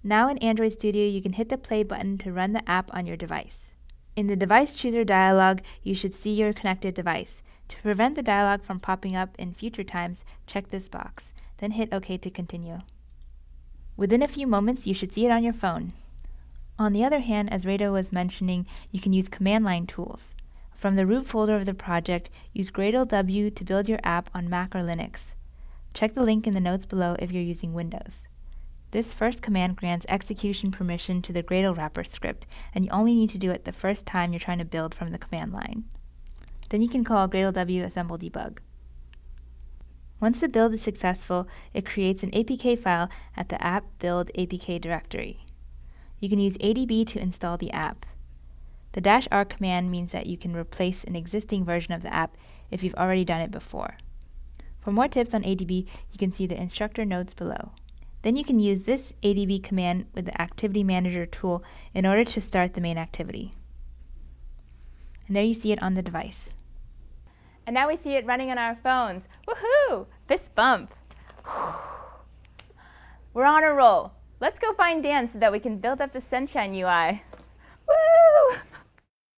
Now in Android Studio, you can hit the play button to run the app on your device. In the Device Chooser dialog, you should see your connected device. To prevent the dialog from popping up in future times, check this box, then hit OK to continue. Within a few moments, you should see it on your phone. On the other hand, as Rado was mentioning, you can use command line tools. From the root folder of the project, use Gradle W to build your app on Mac or Linux. Check the link in the notes below if you're using Windows. This first command grants execution permission to the Gradle wrapper script, and you only need to do it the first time you're trying to build from the command line. Then you can call Gradle W assemble debug. Once the build is successful, it creates an APK file at the app build APK directory. You can use ADB to install the app. The -r command means that you can replace an existing version of the app if you've already done it before. For more tips on ADB, you can see the instructor notes below. Then you can use this ADB command with the Activity Manager tool in order to start the main activity. And there you see it on the device. And now we see it running on our phones. Woohoo! Fist bump. We're on a roll. Let's go find Dan so that we can build up the Sunshine UI.